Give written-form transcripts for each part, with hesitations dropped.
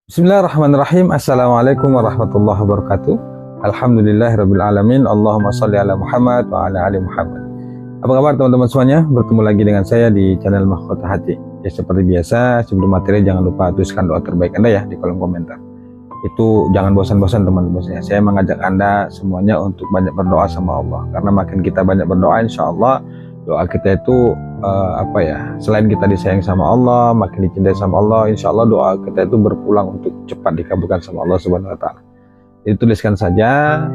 Bismillahirrahmanirrahim. Assalamualaikum warahmatullahi wabarakatuh. Alhamdulillahirabbil alamin. Allahumma shalli ala Muhammad wa ala ali Muhammad. Apa kabar teman-teman semuanya? Bertemu lagi dengan saya di channel Mahkota Hati. Ya, seperti biasa, sebelum materi jangan lupa tuliskan doa terbaik Anda ya di kolom komentar. Itu jangan bosan-bosan teman-teman saya. Saya mengajak Anda semuanya untuk banyak berdoa sama Allah. Karena makin kita banyak berdoa, insya Allah doa kita itu selain kita disayang sama Allah, makin dicintai sama Allah, insya Allah doa kita itu berpulang untuk cepat dikabulkan sama Allah Subhanahu Wa Taala. Jadi tuliskan saja,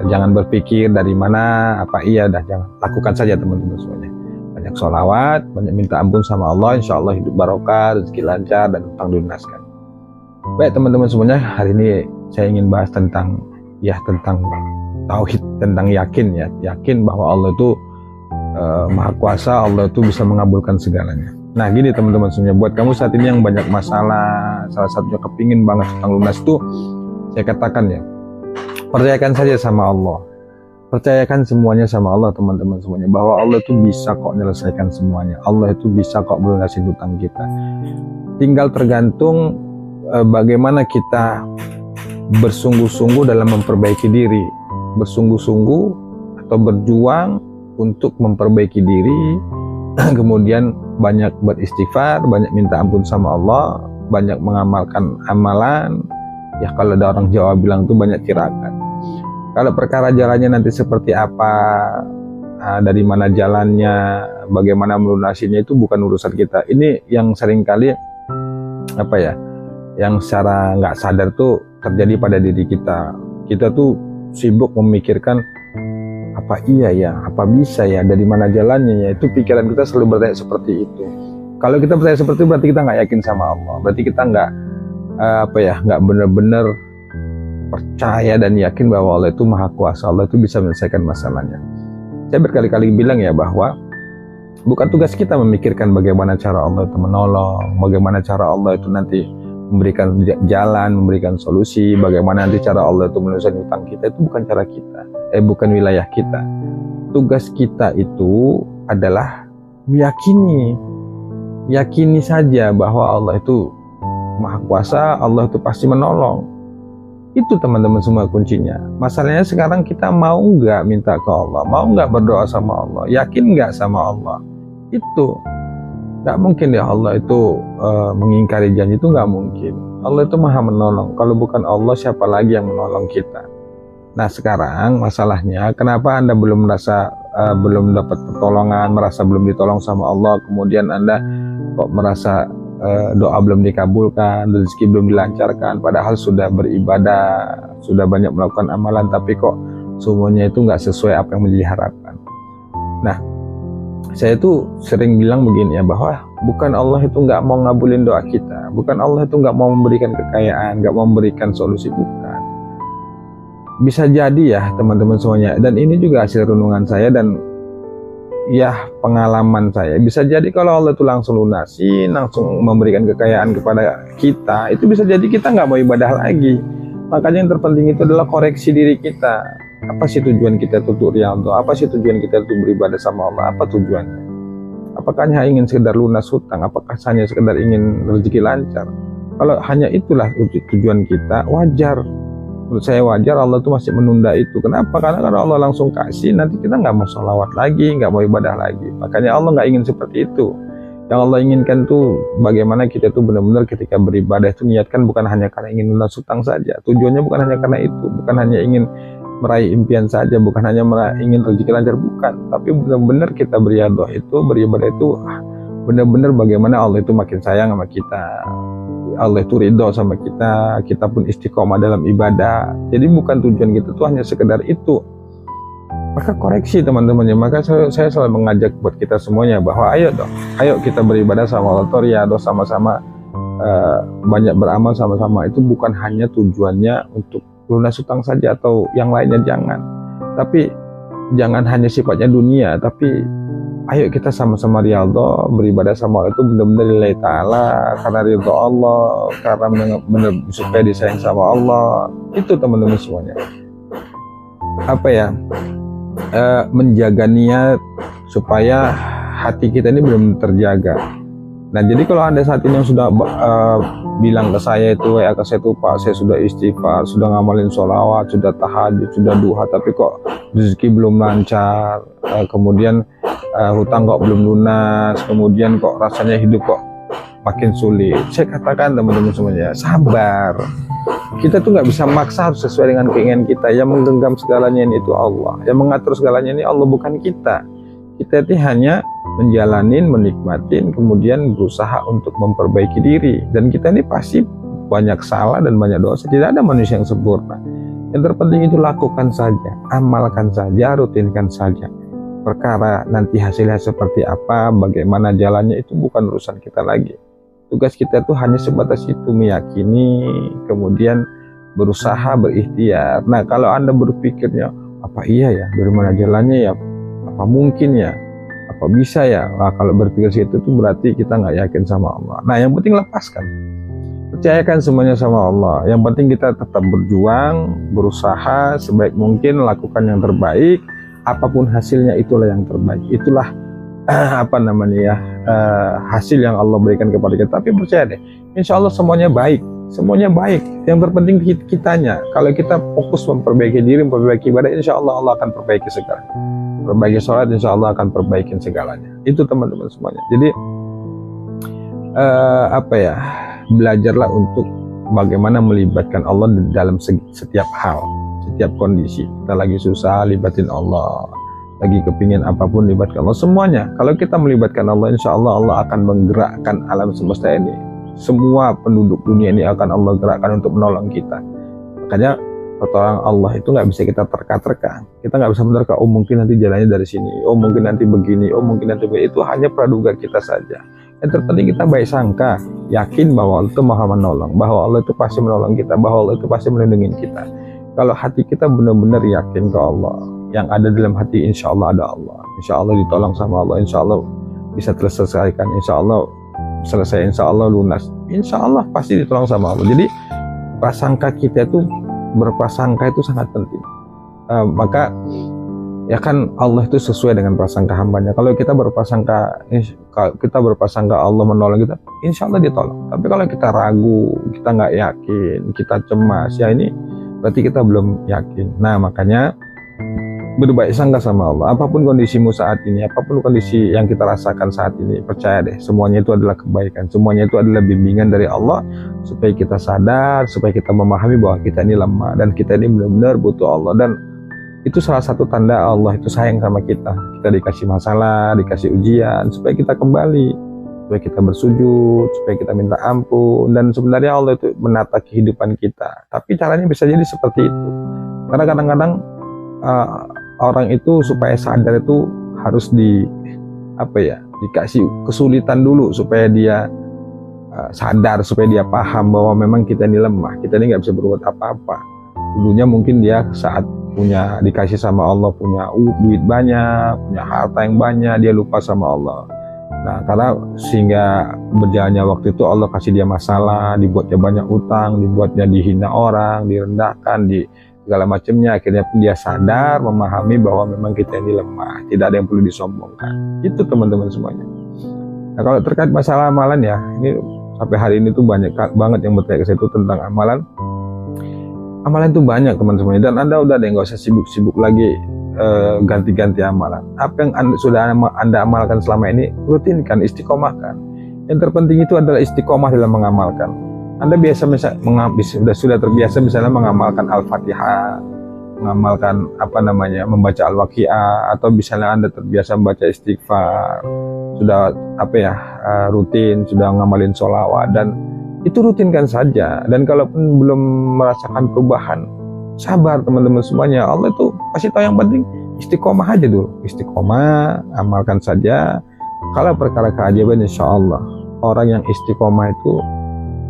jangan berpikir dari mana, jangan lakukan saja teman-teman semuanya. Banyak sholawat, banyak minta ampun sama Allah, insya Allah hidup barokah, rezeki lancar dan utang dilunaskan. Baik teman-teman semuanya, hari ini saya ingin bahas tentang tauhid, tentang yakin bahwa Allah itu Maha Kuasa, Allah itu bisa mengabulkan segalanya. Nah gini teman-teman semuanya, buat kamu saat ini yang banyak masalah, salah satunya kepingin banget utang lunas tuh, saya katakan ya, percayakan saja sama Allah, percayakan semuanya sama Allah teman-teman semuanya, bahwa Allah itu bisa kok menyelesaikan semuanya, Allah itu bisa kok melunasin hutang kita. Tinggal tergantung bagaimana kita bersungguh-sungguh dalam memperbaiki diri, bersungguh-sungguh atau berjuang untuk memperbaiki diri, kemudian banyak beristighfar, banyak minta ampun sama Allah, banyak mengamalkan amalan. Ya kalau ada orang Jawa bilang tuh banyak tirakat. Kalau perkara jalannya nanti seperti apa, dari mana jalannya, bagaimana melunasinya itu bukan urusan kita. Ini yang seringkali yang secara nggak sadar tuh terjadi pada diri kita. Kita tuh sibuk memikirkan apa bisa ya, dari mana jalannya ya, itu pikiran kita selalu bertanya seperti itu. Kalau kita bertanya seperti itu berarti kita nggak yakin sama Allah, berarti kita nggak benar-benar percaya dan yakin bahwa Allah itu Maha Kuasa, Allah itu bisa menyelesaikan masalahnya. Saya berkali-kali bilang ya bahwa bukan tugas kita memikirkan bagaimana cara Allah itu menolong, bagaimana cara Allah itu nanti memberikan jalan, memberikan solusi, bagaimana nanti cara Allah itu menyelesaikan hutang kita, itu bukan cara kita, bukan wilayah kita. Tugas kita itu adalah yakini saja bahwa Allah itu Maha Kuasa, Allah itu pasti menolong. Itu teman-teman semua kuncinya. Masalahnya sekarang kita mau nggak minta ke Allah, mau nggak berdoa sama Allah, yakin nggak sama Allah. Itu nggak mungkin ya Allah itu mengingkari janji, itu nggak mungkin. Allah itu Maha menolong. Kalau bukan Allah, siapa lagi yang menolong kita? Nah sekarang masalahnya, kenapa Anda belum merasa belum dapat pertolongan, merasa belum ditolong sama Allah, kemudian Anda kok merasa doa belum dikabulkan, rezeki belum dilancarkan, padahal sudah beribadah, sudah banyak melakukan amalan, tapi kok semuanya itu nggak sesuai apa yang menjadi harapan. Nah saya tuh sering bilang begini ya, bahwa bukan Allah itu nggak mau ngabulin doa kita, bukan Allah itu nggak mau memberikan kekayaan, nggak mau memberikan solusi, bukan. Bisa jadi ya teman-teman semuanya, dan ini juga hasil renungan saya dan ya pengalaman saya, bisa jadi kalau Allah itu langsung lunasi, langsung memberikan kekayaan kepada kita, itu bisa jadi kita nggak mau ibadah lagi. Makanya yang terpenting itu adalah koreksi diri kita. Apa sih tujuan kita untuk riyadhah? Apa sih tujuan kita untuk beribadah sama Allah? Apa tujuannya? Apakah hanya ingin sekedar lunas hutang? Apakah hanya sekedar ingin rezeki lancar? Kalau hanya itulah tujuan kita, wajar. Menurut saya wajar Allah tuh masih menunda itu. Kenapa? Karena kalau Allah langsung kasih, nanti kita nggak mau sholawat lagi, nggak mau ibadah lagi. Makanya Allah nggak ingin seperti itu. Yang Allah inginkan tuh bagaimana kita tuh benar-benar ketika beribadah itu niatkan bukan hanya karena ingin lunas hutang saja. Tujuannya bukan hanya karena itu, bukan hanya ingin meraih impian saja, bukan hanya ingin rezeki lancar, bukan, tapi benar-benar kita beribadah itu benar-benar bagaimana Allah itu makin sayang sama kita, Allah itu ridho sama kita, kita pun istiqomah dalam ibadah. Jadi bukan tujuan kita tuh hanya sekedar itu. Maka koreksi teman-temannya. Maka saya selalu mengajak buat kita semuanya bahwa ayo kita beribadah sama Allah, riyadhah sama-sama, banyak beramal sama-sama. Itu bukan hanya tujuannya untuk lunas hutang saja atau yang lainnya, jangan. Tapi jangan hanya sifatnya dunia, tapi ayo kita sama-sama riyadhah, beribadah sama Allah itu benar-benar lillahi ta'ala, karena ridho Allah, karena benar-benar supaya disayang sama Allah. Itu teman-teman semuanya. Menjaga niat supaya hati kita ini benar-benar terjaga. Nah jadi kalau Anda saat ini yang sudah bilang ke saya itu, WA ke saya itu, Pak, saya sudah istighfar, sudah ngamalin sholawat, sudah tahajud, sudah duha, tapi kok rezeki belum lancar, kemudian hutang kok belum lunas, kemudian kok rasanya hidup kok makin sulit. Saya katakan teman-teman semuanya, sabar. Kita tuh nggak bisa maksa harus sesuai dengan keinginan kita. Yang menggenggam segalanya ini itu Allah, yang mengatur segalanya ini Allah, bukan kita. Kita itu hanya menjalanin, menikmatin, kemudian berusaha untuk memperbaiki diri. Dan kita ini pasti banyak salah dan banyak dosa. Tidak ada manusia yang sempurna. Yang terpenting itu lakukan saja, amalkan saja, rutinkan saja. Perkara nanti hasilnya seperti apa, bagaimana jalannya, itu bukan urusan kita lagi. Tugas kita itu hanya sebatas itu, meyakini, kemudian berusaha, berikhtiar. Nah, kalau Anda berpikirnya, apa iya ya, dari mana jalannya ya, apa mungkin ya, apa bisa ya, nah, kalau berpikir situ itu berarti kita nggak yakin sama Allah. Nah, yang penting lepaskan, percayakan semuanya sama Allah. Yang penting kita tetap berjuang, berusaha sebaik mungkin, lakukan yang terbaik. Apapun hasilnya itulah yang terbaik. Itulah hasil yang Allah berikan kepada kita. Tapi percaya deh, insya Allah semuanya baik, semuanya baik. Yang terpenting kitanya. Kalau kita fokus memperbaiki diri, memperbaiki ibadah, insya Allah Allah akan perbaiki segalanya. Perbaiki sholat, insya Allah akan perbaikin segalanya. Itu teman-teman semuanya. Jadi belajarlah untuk bagaimana melibatkan Allah dalam setiap hal, setiap kondisi. Kita lagi susah, libatin Allah. Lagi kepingin apapun, libatkan Allah. Semuanya, kalau kita melibatkan Allah, insya Allah Allah akan menggerakkan alam semesta ini. Semua penduduk dunia ini akan Allah gerakkan untuk menolong kita. Makanya pertolongan Allah itu nggak bisa kita terka-terka. Kita nggak bisa menerka, oh mungkin nanti jalannya dari sini, oh mungkin nanti begini, oh mungkin nanti begini. Itu hanya praduga kita saja. Yang terpenting kita baik sangka, yakin bahwa Allah itu maha menolong, bahwa Allah itu pasti menolong kita, bahwa Allah itu pasti melindungi kita. Kalau hati kita benar-benar yakin ke Allah, yang ada dalam hati insya Allah ada Allah, insya Allah ditolong sama Allah, insya Allah bisa terselesaikan, insya Allah selesai, insya Allah lunas, insya Allah pasti ditolong sama Allah. Jadi prasangka kita itu, berprasangka itu sangat penting. Maka ya kan Allah itu sesuai dengan prasangka hambanya. Kalau kita berprasangka Allah menolong kita, insya Allah ditolong. Tapi kalau kita ragu, kita nggak yakin, kita cemas, ya ini berarti kita belum yakin. Nah, makanya berbaik sangka sama Allah. Apapun kondisimu saat ini, apapun kondisi yang kita rasakan saat ini, percaya deh, semuanya itu adalah kebaikan, semuanya itu adalah bimbingan dari Allah, supaya kita sadar, supaya kita memahami bahwa kita ini lemah dan kita ini benar-benar butuh Allah. Dan itu salah satu tanda Allah itu sayang sama kita. Kita dikasih masalah, dikasih ujian, supaya kita kembali, supaya kita bersujud, supaya kita minta ampun. Dan sebenarnya Allah itu menata kehidupan kita, tapi caranya bisa jadi seperti itu. Karena kadang-kadang orang itu supaya sadar itu harus dikasih kesulitan dulu supaya dia sadar, supaya dia paham bahwa memang kita ini lemah, kita ini nggak bisa berbuat apa-apa. Dulunya mungkin dia saat dikasih sama Allah, punya duit banyak, punya harta yang banyak, dia lupa sama Allah. Nah, karena sehingga berjalannya waktu itu Allah kasih dia masalah, dibuatnya banyak utang, dibuatnya dihina orang, direndahkan, segala macamnya. Akhirnya pun dia sadar, memahami bahwa memang kita ini lemah, tidak ada yang perlu disombongkan. Itu teman-teman semuanya. Nah, kalau terkait masalah amalan ya, ini sampai hari ini tuh banyak banget yang bertanya ke saya itu tentang amalan. Amalan itu banyak teman-teman, dan Anda udah deh nggak usah sibuk-sibuk lagi ganti-ganti amalan. Apa yang sudah Anda amalkan selama ini, rutinkan, istiqomahkan. Yang terpenting itu adalah istiqomah dalam mengamalkan. Anda sudah terbiasa misalnya mengamalkan Al-Fatihah, mengamalkan membaca Al-Waqiah, atau misalnya Anda terbiasa membaca istighfar, sudah rutin, sudah ngamalin sholawat, dan itu rutinkan saja. Dan kalaupun belum merasakan perubahan, sabar teman-teman semuanya. Allah itu pasti tahu. Yang penting istiqomah aja dulu, istiqomah, amalkan saja. Kalau perkara keajaiban, insya Allah orang yang istiqomah itu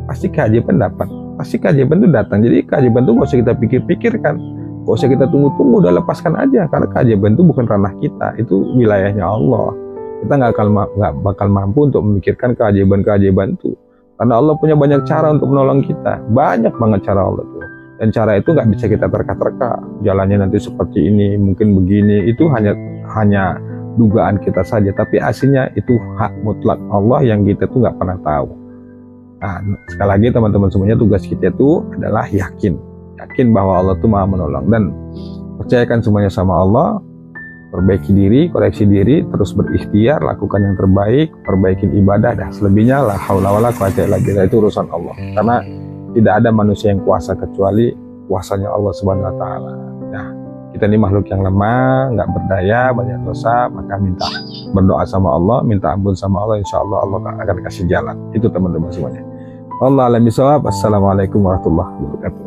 pasti keajaiban dapat, pasti keajaiban itu datang. Jadi keajaiban itu nggak usah kita pikir-pikirkan, nggak usah kita tunggu-tunggu, udah lepaskan aja. Karena keajaiban itu bukan ranah kita, itu wilayahnya Allah. Kita nggak bakal mampu untuk memikirkan keajaiban-keajaiban itu, karena Allah punya banyak cara untuk menolong kita, banyak banget cara Allah itu. Dan cara itu nggak bisa kita terka-terka, jalannya nanti seperti ini, mungkin begini. Itu hanya dugaan kita saja, tapi aslinya itu hak mutlak Allah yang kita tuh nggak pernah tahu. Nah, sekali lagi teman-teman semuanya, tugas kita itu adalah yakin bahwa Allah itu Maha menolong, dan percayakan semuanya sama Allah. Perbaiki diri, koreksi diri, terus berikhtiar, lakukan yang terbaik, perbaikin ibadah, dah selebihnya la haula wala quwata illa billah, itu urusan Allah. Karena tidak ada manusia yang kuasa kecuali kuasanya Allah Subhanahu wa taala. Nah, kita ini makhluk yang lemah, nggak berdaya, banyak dosa, maka minta berdoa sama Allah, minta ampun sama Allah, insya Allah Allah akan kasih jalan. Itu teman-teman semuanya. Allah alam bisawab. Assalamualaikum warahmatullahi wabarakatuh.